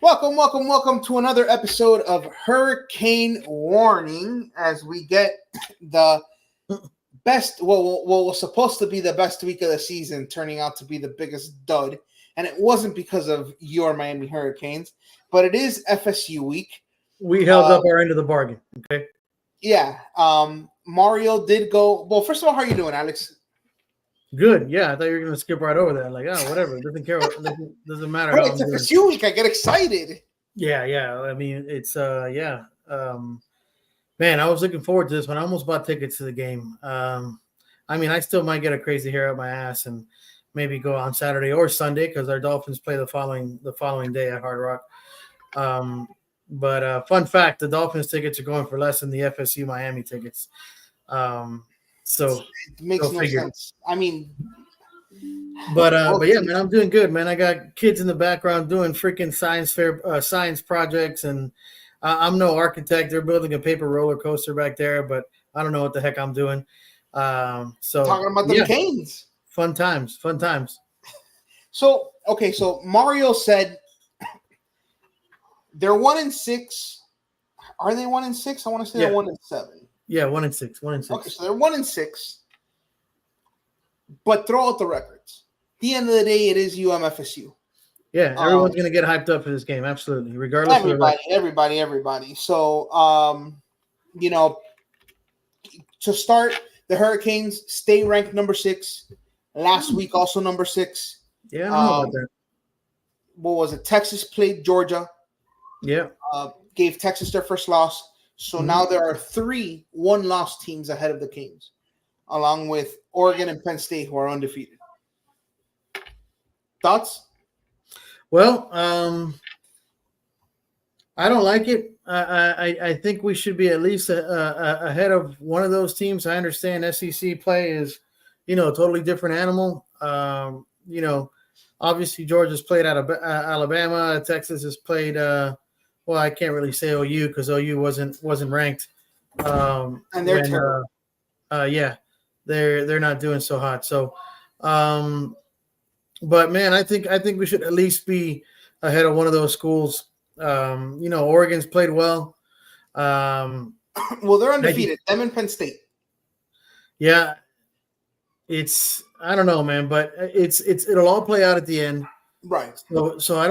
Welcome to another episode of Hurricane Warning as we get the best, what was supposed to be the best week of the season turning out to be the biggest dud. And it wasn't because of your Miami Hurricanes, but it is FSU week. We held up our end of the bargain, okay? Yeah. Mario did go. Well, first of all, how are you doing, Alex? Good. Yeah, I thought you were going to skip right over that. Like, oh, whatever. Doesn't matter. But it's FSU week. I get excited. Yeah. I mean, it's man, I was looking forward to this one. I almost bought tickets to the game. I mean, I still might get a crazy hair up my ass and maybe go on Saturday or Sunday because our Dolphins play the following day at Hard Rock. But fun fact, the Dolphins tickets are going for less than the FSU Miami tickets. So it makes no sense. I mean, but yeah, man, I'm doing good, man. I got kids in the background doing freaking science projects, and I'm no architect. They're building a paper roller coaster back there, but I don't know what the heck I'm doing. So talking about the Canes, fun times. So Mario said they're 1-6. Are they 1-6? I want to say they're 1-7. Yeah, 1-6. Okay, so they're 1-6. But throw out the records. At the end of the day, it is UMFSU. Yeah, everyone's going to get hyped up for this game, absolutely, regardless of everybody. So, to start, the Hurricanes stay ranked number 6. Last week, also number 6. Yeah, I don't know about that. What was it? Texas played Georgia. Yeah. Gave Texas their first loss. So now there are 3 one-loss teams ahead of the Canes, along with Oregon and Penn State, who are undefeated. Thoughts? Well, I don't like it. I think we should be at least ahead of one of those teams. I understand SEC play is, a totally different animal. Obviously Georgia's played out of Alabama. Texas has played. Well, I can't really say OU because OU wasn't ranked. And they're terrible. They're not doing so hot. So, but man, I think we should at least be ahead of one of those schools. Oregon's played well. Well, they're undefeated. Them and Penn State. Yeah, I don't know, man, but it'll all play out at the end. Right. So I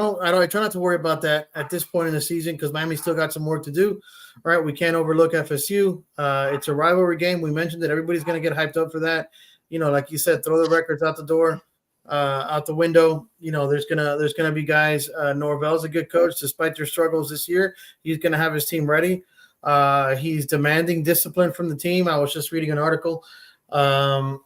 try not to worry about that at this point in the season because Miami's still got some work to do. All right, we can't overlook FSU. It's a rivalry game. We mentioned that everybody's going to get hyped up for that. Like you said, throw the records out the door, out the window. There's gonna be guys. Norvell's a good coach, despite their struggles this year. He's gonna have his team ready. He's demanding discipline from the team. I was just reading an article from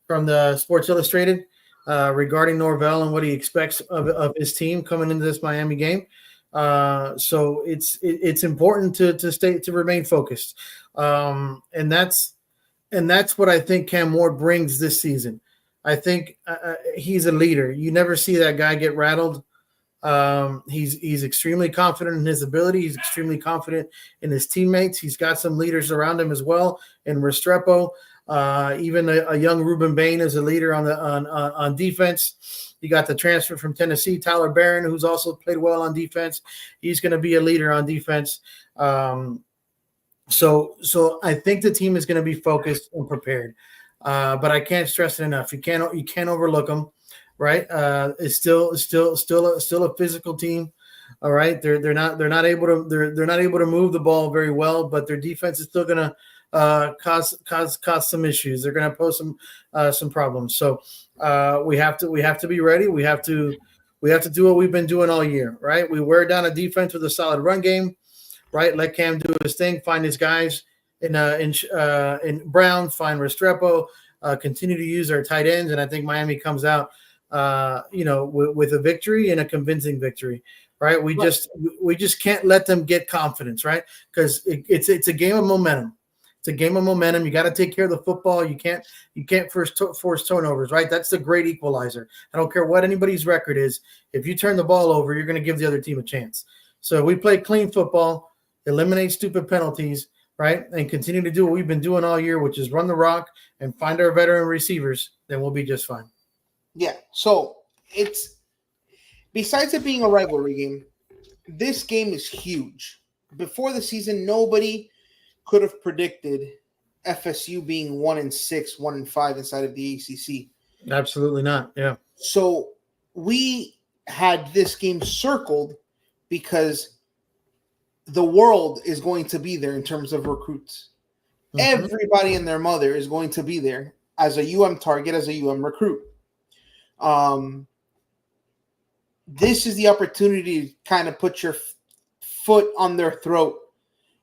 the Sports Illustrated. Regarding Norvell and what he expects of his team coming into this Miami game. So it's important to remain focused. And that's what I think Cam Ward brings this season. I think he's a leader. You never see that guy get rattled. He's extremely confident in his ability. He's extremely confident in his teammates. He's got some leaders around him as well. And Restrepo, even a young Ruben Bain is a leader on defense. You got the transfer from Tennessee, Tyler Barron, who's also played well on defense. He's going to be a leader on defense. So I think the team is going to be focused and prepared. But I can't stress it enough. You can't overlook them, right? It's still a physical team. All right, they're not able to move the ball very well, but their defense is still going to cause some issues. They're going to pose some problems. So we have to be ready. We have to do what we've been doing all year, right? We wear down a defense with a solid run game, right? Let Cam do his thing, find his guys in Brown, find Restrepo, continue to use our tight ends, and I think Miami comes out, with a victory and a convincing victory. Right? We just can't let them get confidence, right? Because it's a game of momentum. It's a game of momentum. You got to take care of the football. You can't force turnovers, right? That's the great equalizer. I don't care what anybody's record is. If you turn the ball over, you're going to give the other team a chance. So we play clean football, eliminate stupid penalties, right? And continue to do what we've been doing all year, which is run the rock and find our veteran receivers, then we'll be just fine. Yeah. So besides it being a rivalry game, this game is huge. Before the season, nobody could have predicted FSU being 1-6, 1-5 inside of the ACC. Absolutely not. Yeah. So we had this game circled because the world is going to be there in terms of recruits. Mm-hmm. Everybody and their mother is going to be there as a UM target, as a UM recruit. This is the opportunity to kind of put your foot on their throat.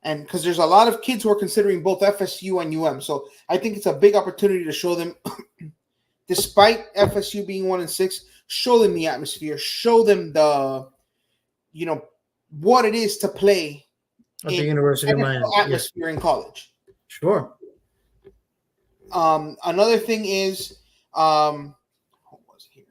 And because there's a lot of kids who are considering both FSU and UM. So I think it's a big opportunity to show them, despite FSU being 1-6, show them the atmosphere, show them the, what it is to play at the University of Miami atmosphere in college. Sure. Another thing is, what was here?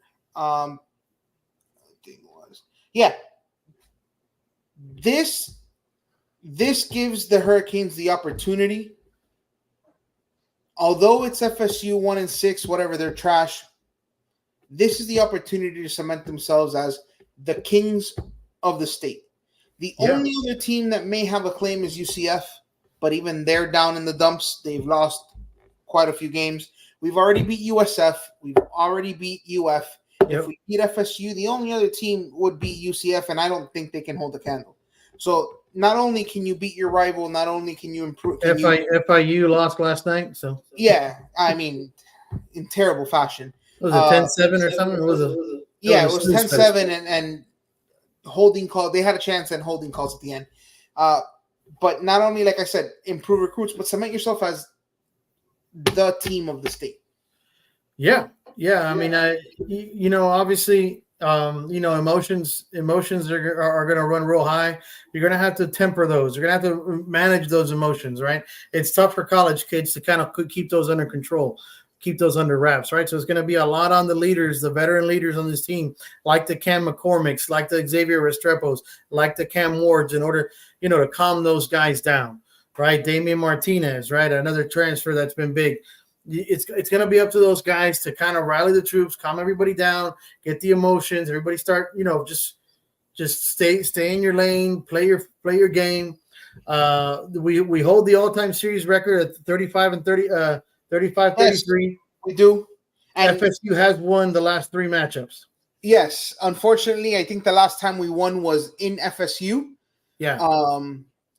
This gives the Hurricanes the opportunity, although it's FSU 1-6, whatever, they're trash. This is the opportunity to cement themselves as the kings of the state. The only other team that may have a claim is UCF, but even they're down in the dumps. They've lost quite a few games. We've already beat USF. We've already beat UF. Yep. If we beat FSU, the only other team would be UCF, and I don't think they can hold a candle. So not only can you beat your rival, not only can you improve. FIU lost last night, so yeah, I mean, in terrible fashion. Was it 10-7 or something? It was 10-7 and holding call. They had a chance and holding calls at the end. But not only, like I said, improve recruits, but cement yourself as the team of the state. Yeah. I mean, obviously, emotions are going to run real high. You're going to have to temper those. You're going to have to manage those emotions, right? It's tough for college kids to kind of keep those under control, keep those under wraps, right? So it's going to be a lot on the leaders, the veteran leaders on this team, like the Cam McCormicks, like the Xavier Restrepos, like the Cam Wards, in order, to calm those guys down, right? Damian Martinez, right? Another transfer that's been big. It's going to be up to those guys to kind of rally the troops, calm everybody down, get the emotions. Everybody start, just stay in your lane, play your game. We hold the all-time series record at 35-33. Yes, we do. And FSU has won the last 3 matchups. Yes, unfortunately, I think the last time we won was in FSU. Yeah.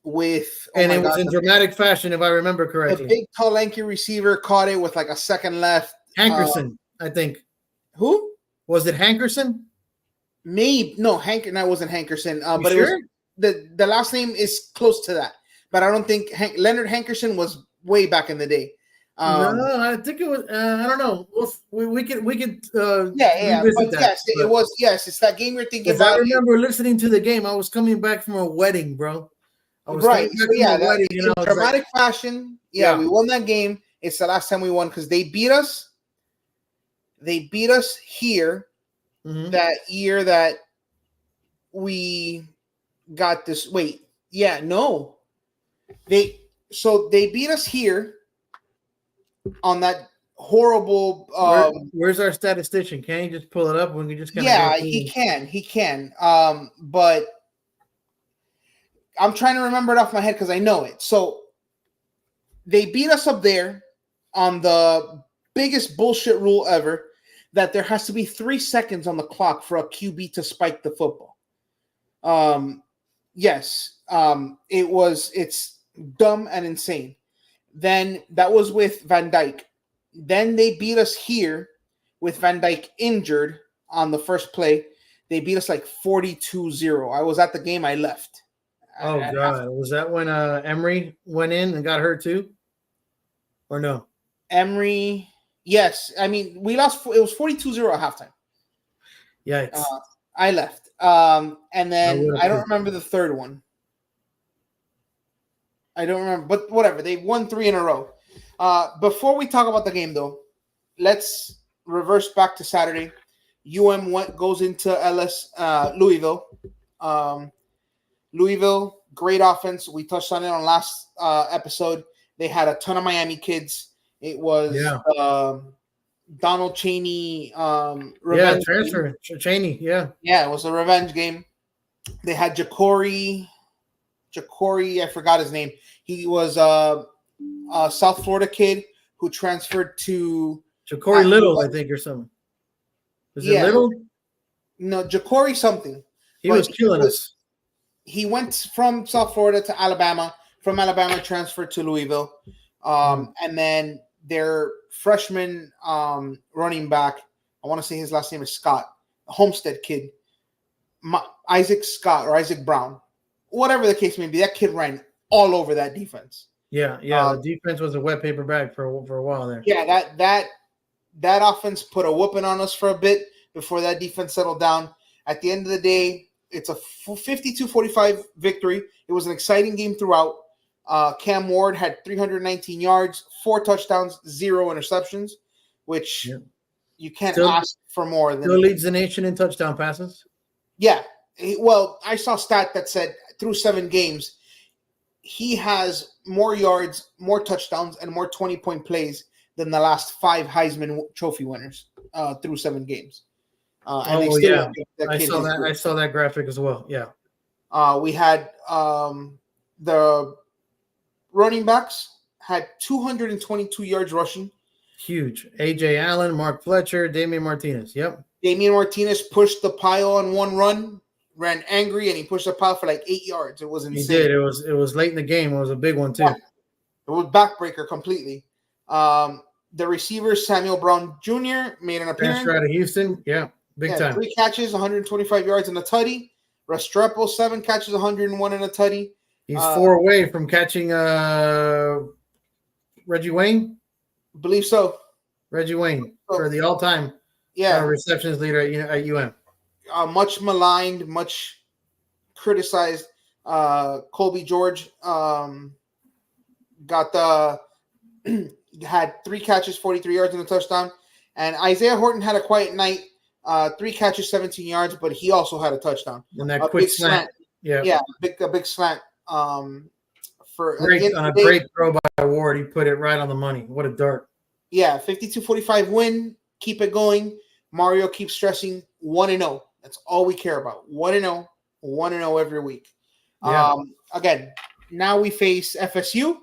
It was in dramatic fashion, if I remember correctly. The big, tall, lanky receiver caught it with like a second left. Hankerson, I think. Who? Was it Hankerson? Maybe. No, that wasn't Hankerson. But sure? It was the last name is close to that. But I don't think Leonard Hankerson was way back in the day. No, I think it was. I don't know. We could. Yeah. But yes, it was. Yes, it's that game you're thinking about. I remember listening to the game. I was coming back from a wedding, bro. Right. So in dramatic fashion. Yeah, we won that game. It's the last time we won because they beat us. They beat us here that year that we got this. Wait, yeah, no. They beat us here on that horrible. Where's our statistician? Can he just pull it up when we just? He can. But I'm trying to remember it off my head because I know it. So they beat us up there on the biggest bullshit rule ever, that there has to be 3 seconds on the clock for a QB to spike the football. Yes. It's dumb and insane. Then that was with Van Dyke. Then they beat us here with Van Dyke injured on the first play. They beat us like 42-0. I was at the game. I left. Oh, God. Was that when Emery went in and got hurt too? Or no? Emery, yes. I mean, we lost. It was 42-0 at halftime. Yikes. I left. And then I don't remember the third one. I don't remember. But whatever. They won 3 in a row. Before we talk about the game, though, let's reverse back to Saturday. UM goes into Louisville. Louisville, great offense. We touched on it on last episode. They had a ton of Miami kids. It was Donald Chaney revenge game. Transfer Chaney. Yeah, it was a revenge game. They had Ja'Cory, I forgot his name. He was a South Florida kid who transferred to Ja'Cory Little, I think, or something. Was it Little? No, Ja'Cory something. He was killing us. He went from South Florida to Alabama. From Alabama, transferred to Louisville. And then their freshman running back, I want to say his last name is Scott, a Homestead kid, Isaac Scott or Isaac Brown, whatever the case may be. That kid ran all over that defense. Yeah. The defense was a wet paper bag for a while there. Yeah, that offense put a whooping on us for a bit before that defense settled down. At the end of the day, it's a 52-45 victory. It was an exciting game throughout. Cam Ward had 319 yards, 4 touchdowns, 0 interceptions, which you can't ask for more than. Still leads the nation in touchdown passes. Yeah. Well, I saw a stat that said through 7 games, he has more yards, more touchdowns, and more 20-point plays than the last 5 Heisman Trophy winners through 7 games. I saw that graphic as well. Yeah. We had the running backs had 222 yards rushing. Huge. A.J. Allen, Mark Fletcher, Damian Martinez. Yep. Damian Martinez pushed the pile on one run, ran angry, and he pushed the pile for like 8 yards. It was insane. He did. It was late in the game. It was a big one too. Yeah. It was backbreaker completely. The receiver, Samuel Brown Jr., made an appearance. Transfer out of Houston. Yeah. Big time. 3 catches, 125 yards and a tutty. Restrepo, 7 catches, 101 and a tutty. He's 4 away from catching Reggie Wayne. Believe so. Reggie Wayne for the all-time receptions leader at UM. Much maligned, much criticized. Colby George had 3 catches, 43 yards and a touchdown. And Isaiah Horton had a quiet night. 3 catches, 17 yards, but he also had a touchdown. And that quick slant. Yeah, a big slant. For on a great throw by Ward, he put it right on the money. What a dart! Yeah, 52-45 win. Keep it going. Mario keeps stressing 1-0. That's all we care about. 1-0, 1-0 every week. Yeah. Again, now we face FSU.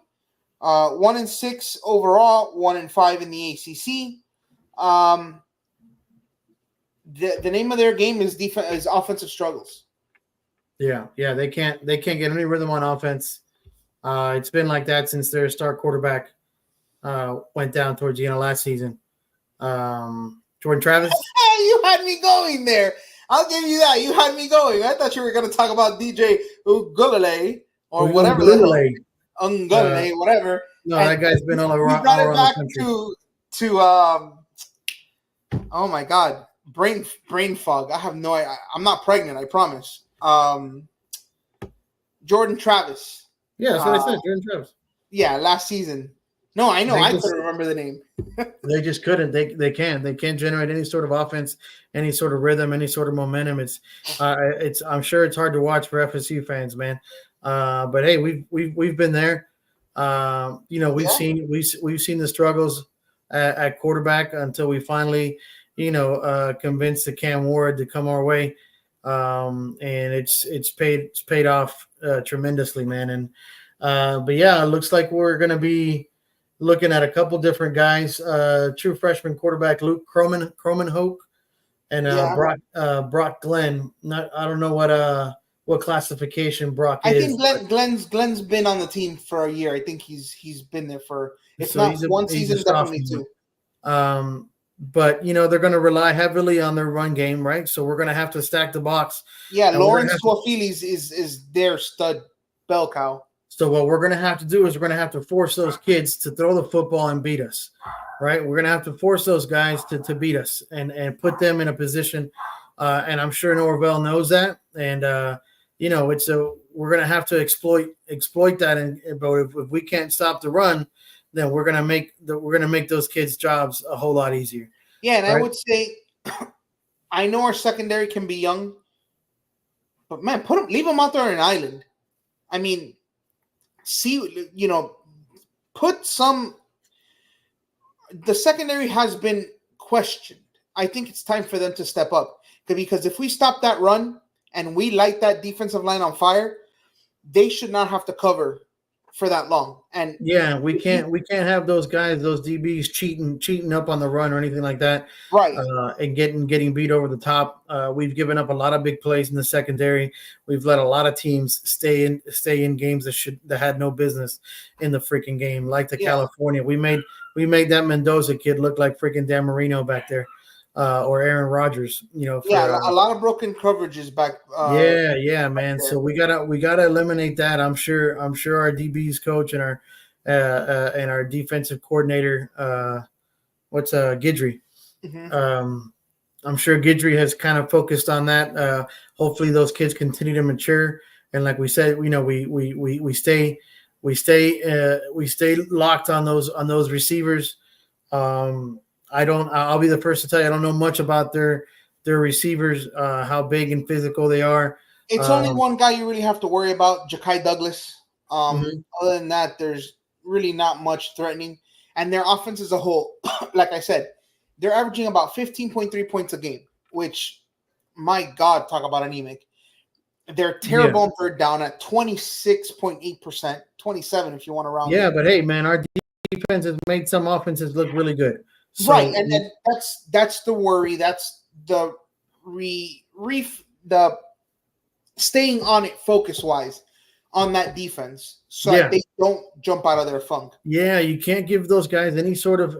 1-6 overall, 1-5 in the ACC. The name of their game is offensive struggles. Yeah, they can't get any rhythm on offense. It's been like that since their star quarterback went down towards the end of last season. Jordan Travis. Hey, you had me going there. I'll give you that. You had me going. I thought you were going to talk about DJ Ugulele or whatever. Ungulele, whatever. No, that guy's been all around. We brought it back to oh my God, brain fog. I have no idea. I'm not pregnant. I promise. Jordan Travis. Yeah, that's what I said. Jordan Travis. Yeah, last season. No, I know. I couldn't remember the name. They just couldn't. They can't generate any sort of offense, any sort of rhythm, any sort of momentum. It's I'm sure it's hard to watch for FSU fans, man. But hey, we've been there. We've seen the struggles at quarterback until we finally, convinced the Cam Ward to come our way. And it's paid off tremendously, man. And but yeah, it looks like we're going to be looking at a couple different guys. True freshman quarterback Luke Croman-Hoke and Brock Glenn. I don't know what classification Brock is. I think Glenn's been on the team for a year. I think he's been there for one season, definitely 2. But they're going to rely heavily on their run game, right? So we're going to have to stack the box. Yeah, Lawrence Swafili is their stud bell cow. So what we're going to have to do is we're going to have to force those kids to throw the football and beat us, right? We're going to have to force those guys to beat us and put them in a position. And I'm sure Norvell knows that. And we're going to have to exploit that. But if we can't stop the run, then we're going to make those kids' jobs a whole lot easier. Yeah, and right? I would say, I know our secondary can be young, but man, leave them out there on an island. I mean, put some. The secondary has been questioned. I think it's time for them to step up. Because if we stop that run and we light that defensive line on fire, they should not have to cover for that long. And yeah, we can't have those guys, those DBs cheating up on the run or anything like that, right. And getting beat over the top. We've given up a lot of big plays in the secondary. We've let a lot of teams stay in games that had no business in the freaking game, like the California. We made that Mendoza kid look like freaking Dan Marino back there. Or Aaron Rodgers, a lot of broken coverages back. Man. So we gotta eliminate that. I'm sure our DB's coach and our defensive coordinator, Guidry. Mm-hmm. I'm sure Guidry has kind of focused on that. Hopefully, those kids continue to mature, and like we said, we stay locked on those receivers. I'll be the first to tell you I don't know much about their receivers, how big and physical they are. It's only one guy you really have to worry about, Ja'Kai Douglas. Mm-hmm. Other than that, there's really not much threatening. And their offense as a whole, like I said, they're averaging about 15.3 points a game, which, my God, talk about anemic. They're terrible on third down at 26.8%, 27 if you want to round. Yeah, but hey, man, our defense has made some offenses look really good. So, right, and that's the worry. That's the the staying on it focus wise on that defense, so that they don't jump out of their funk. Yeah, you can't give those guys any sort of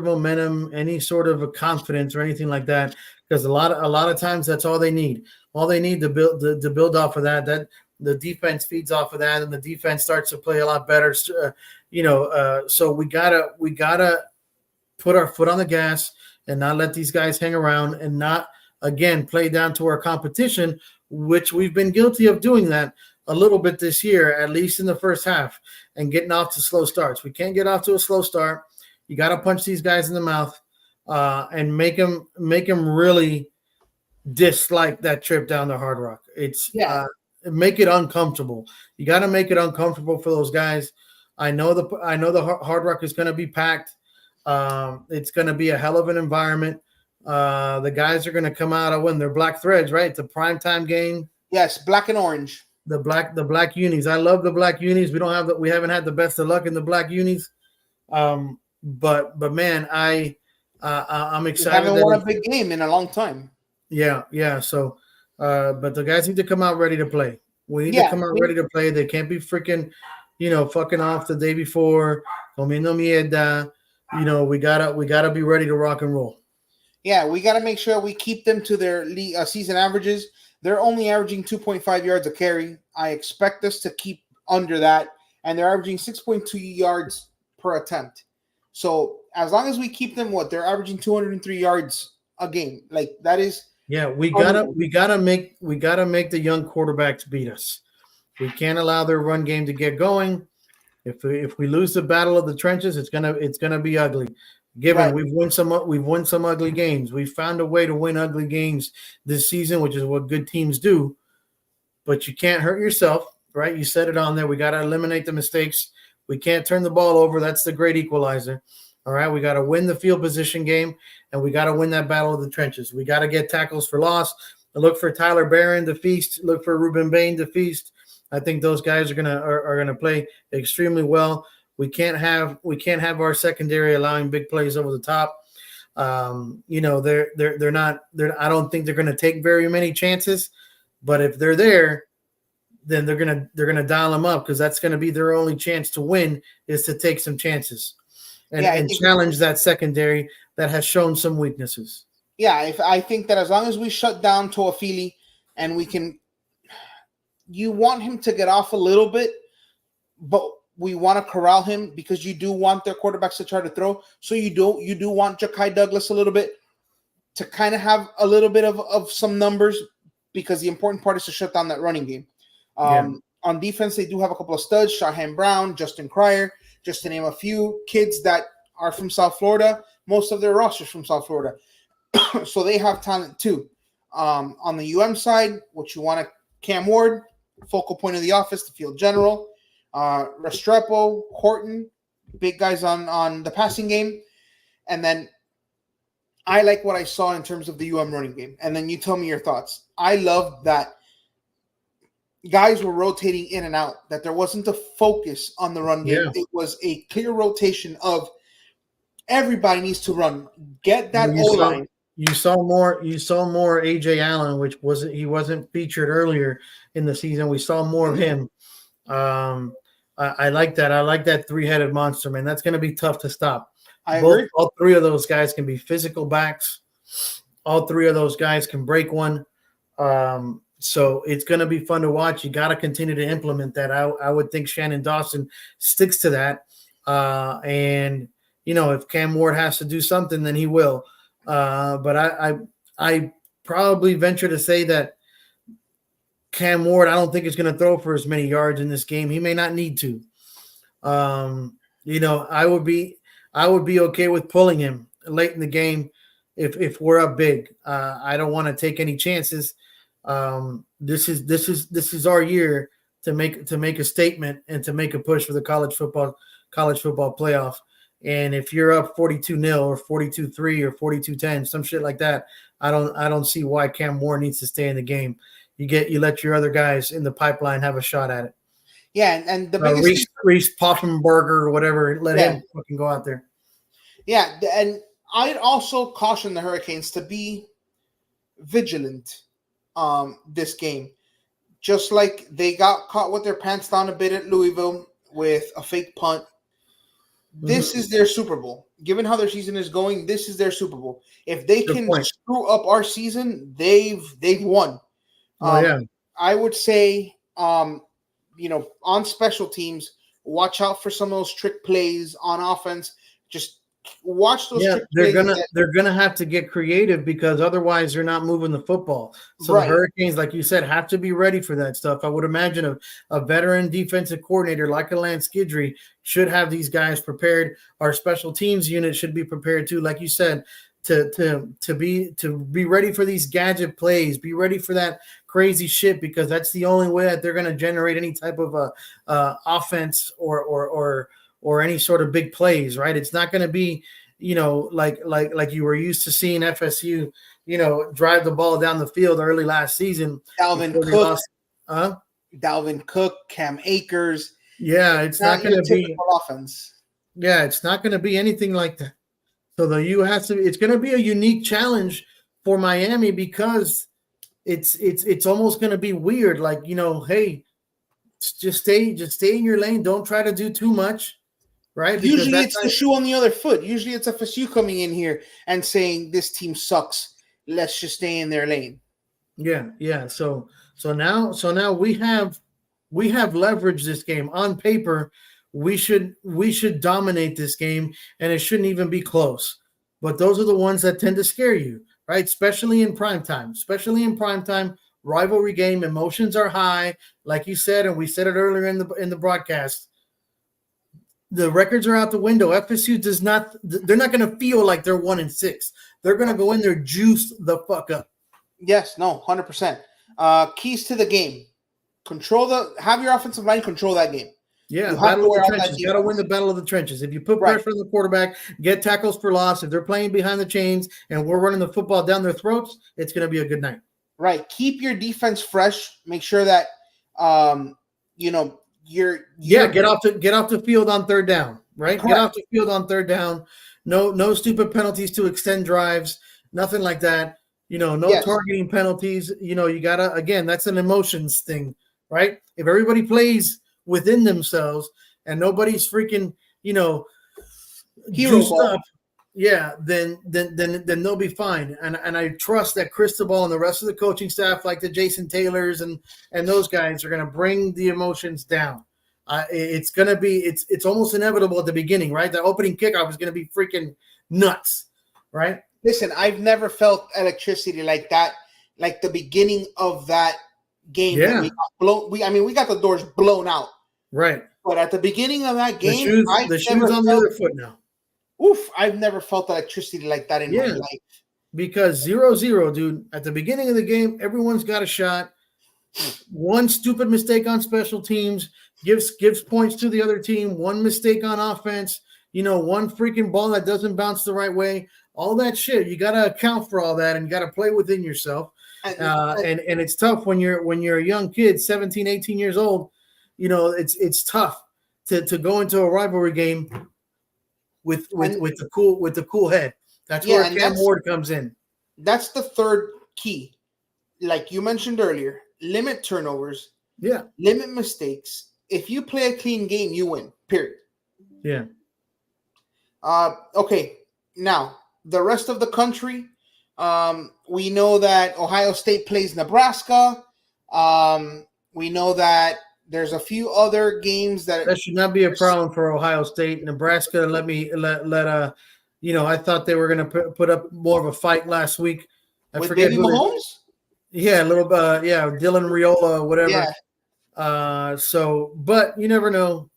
momentum, any sort of a confidence or anything like that, because a lot of times that's all they need. All they need to build off of that. That the defense feeds off of that, and the defense starts to play a lot better. So we gotta put our foot on the gas and not let these guys hang around and not, again, play down to our competition, which we've been guilty of doing that a little bit this year, at least in the first half, and getting off to slow starts. We can't get off to a slow start. You got to punch these guys in the mouth and make them really dislike that trip down to Hard Rock. Make it uncomfortable. You got to make it uncomfortable for those guys. I know the Hard Rock is going to be packed. It's going to be a hell of an environment. The guys are going to come out when they're black threads, right? It's a primetime game. Yes, black and orange. The black unis. I love the black unis. We haven't had the best of luck in the black unis. But man, I'm excited. We haven't won a big game in a long time. Yeah. So, but the guys need to come out ready to play. We need to come out ready to play. They can't be freaking, fucking off the day before. Comiendo mierda. We gotta be ready to rock and roll. Yeah, we gotta make sure we keep them to their season averages. They're only averaging 2.5 yards a carry. I expect us to keep under that, and they're averaging 6.2 yards per attempt. So as long as we keep them, they're averaging 203 yards a game. Like that is. Yeah, we gotta make the young quarterbacks beat us. We can't allow their run game to get going. If we lose the battle of the trenches, it's gonna be ugly. Given we've won some ugly games. We've found a way to win ugly games this season, which is what good teams do. But you can't hurt yourself, right? You said it on there. We got to eliminate the mistakes. We can't turn the ball over. That's the great equalizer. All right, we got to win the field position game, and we got to win that battle of the trenches. We got to get tackles for loss. Look for Tyler Barron to feast. Look for Ruben Bain to feast. I think those guys are gonna play extremely well. We can't have our secondary allowing big plays over the top. They're not. I don't think they're going to take very many chances, but if they're there, then they're gonna dial them up, because that's going to be their only chance to win, is to take some chances and challenge that secondary that has shown some weaknesses. Yeah, I think that as long as we shut down Toafili and we can, you want him to get off a little bit, but we want to corral him, because you do want their quarterbacks to try to throw. So you do want Ja'Kai Douglas a little bit to kind of have a little bit of some numbers, because the important part is to shut down that running game. On defense, they do have a couple of studs: Shahan Brown, Justin Cryer, just to name a few kids that are from South Florida. Most of their rosters from South Florida. So they have talent too. On the UM side, what you want Cam Ward, focal point of the office, the field general. Restrepo, Horton, big guys on the passing game. And then I like what I saw in terms of the running game. And then you tell me your thoughts. I love that guys were rotating in and out, that there wasn't a focus on the run game. Yeah. It was a clear rotation of everybody needs to run. Get that You O-line. saw more AJ Allen, which he wasn't featured earlier in the season. We saw more of him. I like that. I like that three-headed monster, man. That's going to be tough to stop. I agree. All three of those guys can be physical backs. All three of those guys can break one. So it's going to be fun to watch. You got to continue to implement that. I would think Shannon Dawson sticks to that. And, if Cam Ward has to do something, then he will. But I probably venture to say that Cam Ward, I don't think is going to throw for as many yards in this game. He may not need to. I would be okay with pulling him late in the game if we're up big. I don't want to take any chances. This is our year to make a statement and to make a push for the college football playoff. And if you're up 42-0 or 42-3 or 42-10, some shit like that, I don't see why Cam Ward needs to stay in the game. You let your other guys in the pipeline have a shot at it. Yeah, and the biggest Reese Poffenberger or whatever, let him fucking go out there. Yeah, and I'd also caution the Hurricanes to be vigilant this game. Just like they got caught with their pants down a bit at Louisville with a fake punt. This is their Super Bowl. Given how their season is going, this is their Super Bowl. If they can screw up our season, they've won. I would say, on special teams, watch out for some of those trick plays on offense. Just watch those. Yeah, they're gonna have to get creative because otherwise they're not moving the football. So the Hurricanes, like you said, have to be ready for that stuff. I would imagine a veteran defensive coordinator like a Lance Guidry should have these guys prepared. Our special teams unit should be prepared too, like you said, to be ready for these gadget plays, be ready for that crazy shit, because that's the only way that they're going to generate any type of offense or any sort of big plays, right? It's not going to be, like you were used to seeing FSU, drive the ball down the field early last season. Dalvin Cook, Cam Akers. Yeah, it's not going to be offense. Yeah, it's not going to be anything like that. So it's going to be a unique challenge for Miami because it's almost going to be weird. Like, hey, just stay in your lane. Don't try to do too much, right? Because usually it's the shoe on the other foot. Usually it's FSU coming in here and saying this team sucks. Let's just stay in their lane. Yeah. So now we have leveraged this game. On paper, we should dominate this game, and it shouldn't even be close. But those are the ones that tend to scare you, right? Especially in primetime. Rivalry game, emotions are high, like you said, and we said it earlier in the broadcast. The records are out the window. FSU they're not going to feel like they're 1-6. They're going to go in there juiced the fuck up. Yes, no, 100%. Keys to the game. Have your offensive line control that game. Yeah, battle of the trenches. You got to win the battle of the trenches. If you put pressure on the quarterback, get tackles for loss. If they're playing behind the chains and we're running the football down their throats, it's going to be a good night. Right. Keep your defense fresh. Make sure that you're get off the field on third down. Right. Correct. Get off the field on third down. No stupid penalties to extend drives. Nothing like that. Targeting penalties. You gotta, again, that's an emotions thing, right? If everybody plays within themselves and nobody's freaking, juiced up, then they'll be fine. And I trust that Cristobal and the rest of the coaching staff, like the Jason Taylors and those guys, are going to bring the emotions down. It's going to be it's almost inevitable at the beginning, right? The opening kickoff is going to be freaking nuts, right? Listen, I've never felt electricity like that, like the beginning of that game. Yeah. We got the doors blown out. Right. But at the beginning of that game, the shoes on the other foot now. Oof, I've never felt electricity like that in my life. Because 0-0, dude. At the beginning of the game, everyone's got a shot. One stupid mistake on special teams gives points to the other team. One mistake on offense, one freaking ball that doesn't bounce the right way. all that shit. You got to account for all that, and you got to play within yourself. And it's tough when you're a young kid, 17, 18 years old. It's tough to go into a rivalry game with the cool head. That's where Cam Ward comes in. That's the third key. Like you mentioned earlier, limit turnovers. Yeah. Limit mistakes. If you play a clean game, you win. Period. Yeah. Okay. Now, the rest of the country, we know that Ohio State plays Nebraska. We know that there's a few other games that should not be a problem for Ohio State. Nebraska, I thought they were going to put up more of a fight last week. I with forget Baby Mahomes? Yeah, a little Dylan Riola, whatever. Yeah. But you never know.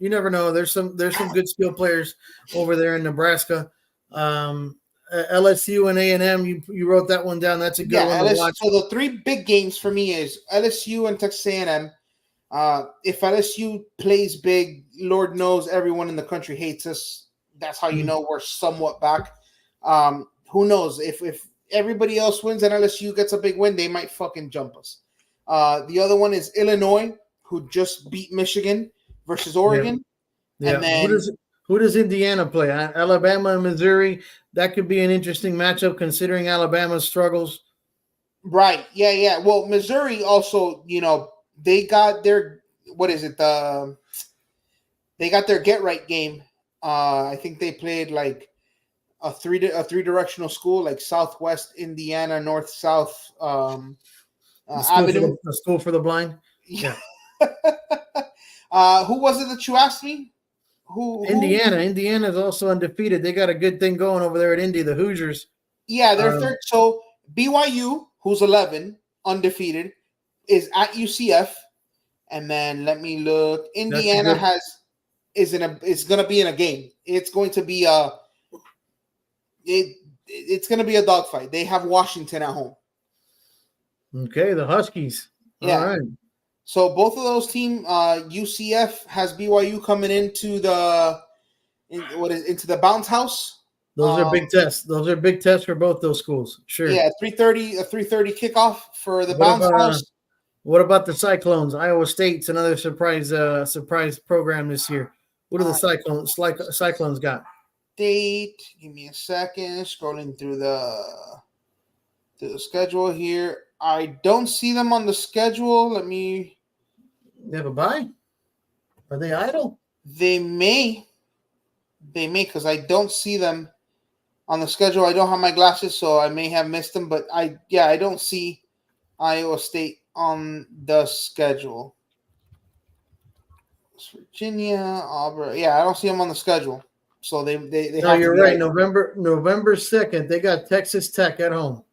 There's some good skill players over there in Nebraska. LSU and A&M, you wrote that one down. That's a good one to watch. So the three big games for me is LSU and Texas A&M. If LSU plays big, Lord knows everyone in the country hates us. That's how you know we're somewhat back. Who knows? If everybody else wins and LSU gets a big win, they might fucking jump us. The other one is Illinois, who just beat Michigan versus Oregon. Yeah. And then who does Indiana play? Alabama and Missouri. That could be an interesting matchup considering Alabama's struggles. Right. Yeah. Well, Missouri also, they got their they got their get right game. I think they played like a three directional school, like Southwest Indiana, North South Avenue. The school for the blind. Yeah. Who was it that you asked me? Who? Indiana is also undefeated. They got a good thing going over there at Indy, the Hoosiers. Yeah, they're third. So BYU, who's 11, undefeated, is at UCF, and then let me look. Indiana is going to be in a game. It's going to be it's going to be a dogfight. They have Washington at home. Okay, the Huskies. Yeah. All right. So both of those teams, UCF has BYU coming into the bounce house. Those are big tests. Those are big tests for both those schools. Sure. Yeah, 3:30 kickoff for the bounce house. What about the Cyclones? Iowa State's another surprise program this year. What do the Cyclones got? Date. Give me a second. Scrolling through the schedule here. I don't see them on the schedule. They have a bye? Are they idle? They may, because I don't see them on the schedule. I don't have my glasses, so I may have missed them. But I don't see Iowa State on the schedule. It's Virginia, Auburn. Yeah, I don't see them on the schedule. So they No, you're right. November 2nd, they got Texas Tech at home.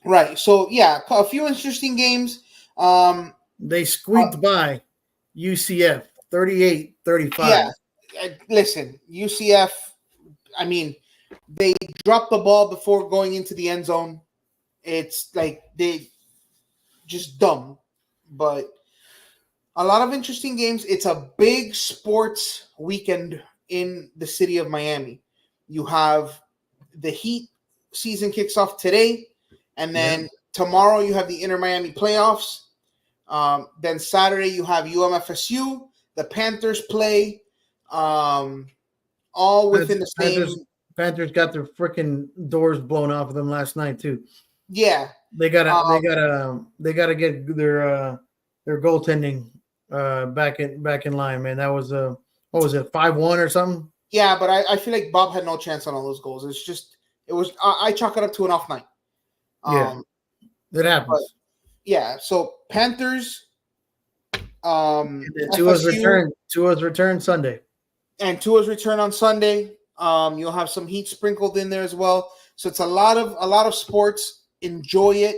Right. So yeah, a few interesting games. They squeaked by UCF 38-35. Yeah. Listen, UCF, I mean, they dropped the ball before going into the end zone. It's like they just dumb. But a lot of interesting games. It's a big sports weekend in the city of Miami. You have the Heat season kicks off today. And then tomorrow you have the Inter Miami playoffs. Then Saturday you have UMFSU. The Panthers play. All within the same. Panthers got their freaking doors blown off of them last night too. Yeah, they gotta get their goaltending back in line, man. That was what was it, 5-1 or something? Yeah, but I feel like Bob had no chance on all those goals. I chalk it up to an off night. That happens. So Panthers. Tua's return Sunday. And Tua's return on Sunday. You'll have some Heat sprinkled in there as well. So it's a lot of sports. Enjoy it.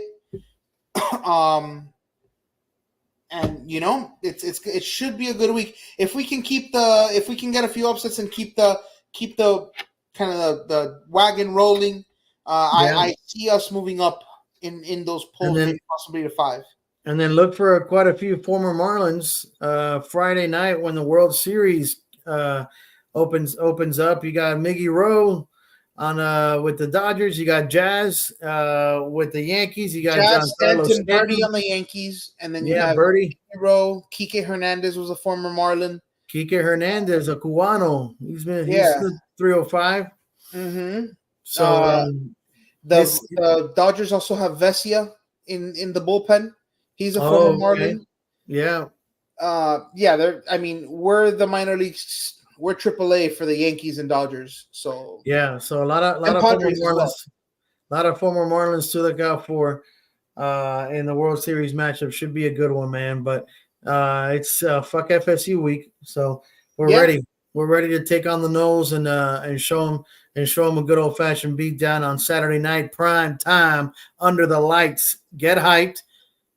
And it should be a good week if we can get a few upsets and keep the kind of the wagon rolling. I see us moving up in those polls, maybe possibly to 5. And then look for quite a few former Marlins Friday night when the World Series opens up. You got Miggy Rowe, with the Dodgers, you got Jazz. With the Yankees, you got Jazz, Giancarlo Stanton, Birdie Stanton. on the Yankees, and then you Yeah, have Birdie. Hero. Kike Hernandez was a former Marlin. Kike Hernandez, a Cubano. He's Yeah. the 305. Mm-hmm. So the Dodgers also have Vesia in the bullpen. He's a former Marlin. Okay. Yeah. We're the minor leagues. We're AAA for the Yankees and Dodgers. So yeah, so a lot of former Marlins, a lot of former Marlins to look out for in the World Series matchup. Should be a good one, man. But it's fuck FSU week, so we're ready. We're ready to take on the Noles and show them a good old fashioned beat down on Saturday night, prime time, under the lights. Get hyped.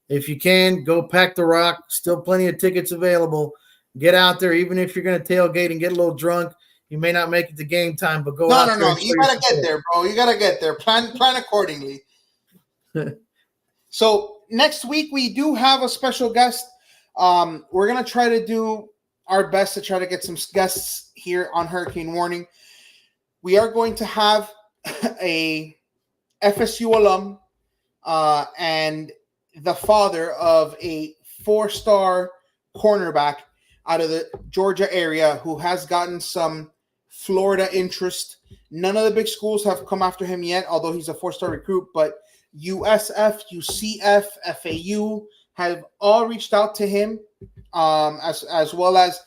If you can, go pack the rock. Still plenty of tickets available. Get out there, even if you're going to tailgate and get a little drunk. You may not make it to game time, but go out there. No. You got to get there, bro. You got to get there. Plan accordingly. So next week, we do have a special guest. We're going to try to do our best to try to get some guests here on Hurricane Warning. We are going to have a FSU alum and the father of a 4-star cornerback out of the Georgia area who has gotten some Florida interest. None of the big schools have come after him yet, although he's a 4-star recruit, but USF, UCF, FAU have all reached out to him, as well as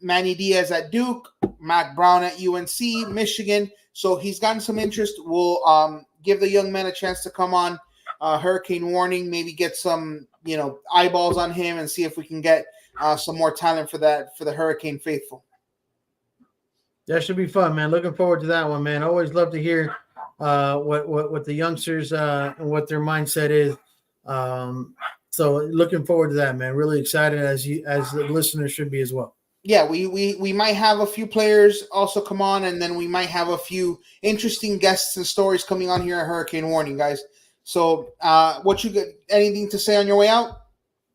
Manny Diaz at Duke, Mac Brown at UNC, Michigan. So he's gotten some interest. We'll give the young man a chance to come on Hurricane Warning, maybe get some eyeballs on him and see if we can get some more talent for the Hurricane faithful. That should be fun, man. Looking forward to that one, man. Always love to hear what the youngsters and what their mindset is. So looking forward to that, man. Really excited as the listeners should be as well. Yeah, we might have a few players also come on, and then we might have a few interesting guests and stories coming on here at Hurricane Warning, guys. So, what you got? Anything to say on your way out?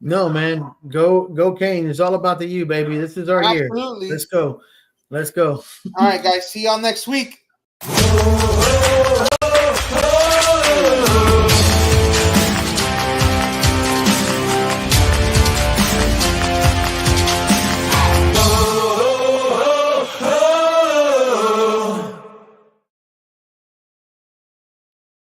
No, man. Go Kane. It's all about the U, baby. This is our year. Let's go. All right, guys. See y'all next week.